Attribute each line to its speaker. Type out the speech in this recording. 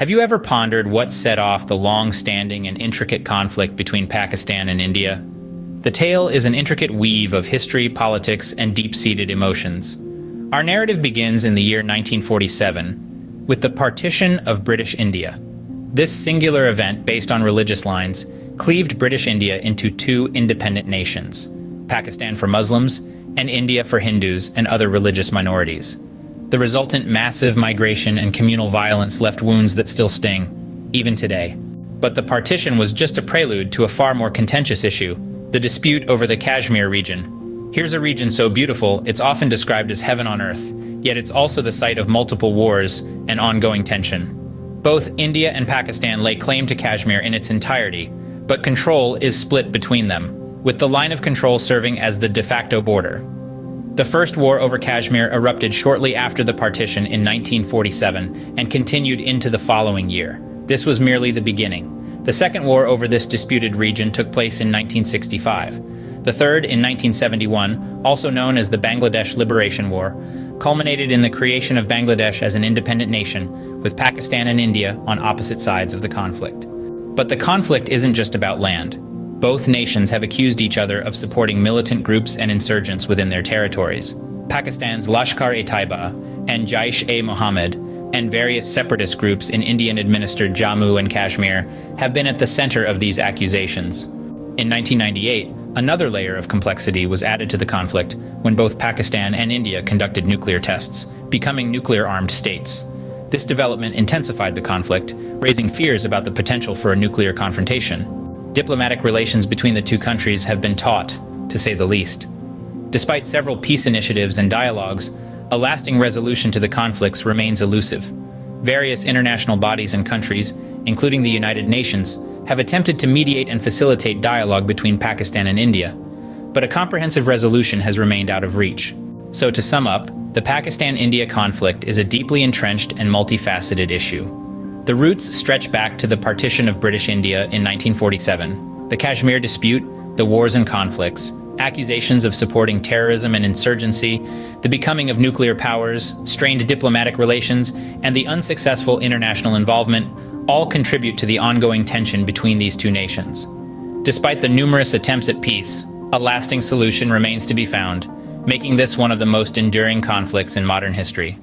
Speaker 1: Have you ever pondered what set off the long-standing and intricate conflict between Pakistan and India? The tale is an intricate weave of history, politics, and deep-seated emotions. Our narrative begins in the year 1947 with the partition of British India. This singular event, based on religious lines, cleaved British India into two independent nations, Pakistan for Muslims and India for Hindus and other religious minorities. The resultant massive migration and communal violence left wounds that still sting, even today. But the partition was just a prelude to a far more contentious issue, the dispute over the Kashmir region. Here's a region so beautiful, it's often described as heaven on earth, yet it's also the site of multiple wars and ongoing tension. Both India and Pakistan lay claim to Kashmir in its entirety, but control is split between them, with the line of control serving as the de facto border. The first war over Kashmir erupted shortly after the partition in 1947 and continued into the following year. This was merely the beginning. The second war over this disputed region took place in 1965. The third, in 1971, also known as the Bangladesh Liberation War, culminated in the creation of Bangladesh as an independent nation, with Pakistan and India on opposite sides of the conflict. But the conflict isn't just about land. Both nations have accused each other of supporting militant groups and insurgents within their territories. Pakistan's Lashkar-e-Taiba and Jaish-e-Mohammed and various separatist groups in Indian-administered Jammu and Kashmir have been at the center of these accusations. In 1998, another layer of complexity was added to the conflict when both Pakistan and India conducted nuclear tests, becoming nuclear-armed states. This development intensified the conflict, raising fears about the potential for a nuclear confrontation. Diplomatic relations between the two countries have been taut, to say the least. Despite several peace initiatives and dialogues, a lasting resolution to the conflicts remains elusive. Various international bodies and countries, including the United Nations, have attempted to mediate and facilitate dialogue between Pakistan and India, but a comprehensive resolution has remained out of reach. So to sum up, the Pakistan-India conflict is a deeply entrenched and multifaceted issue. The roots stretch back to the partition of British India in 1947, the Kashmir dispute, the wars and conflicts, accusations of supporting terrorism and insurgency, the becoming of nuclear powers, strained diplomatic relations, and the unsuccessful international involvement all contribute to the ongoing tension between these two nations. Despite the numerous attempts at peace, a lasting solution remains to be found, making this one of the most enduring conflicts in modern history.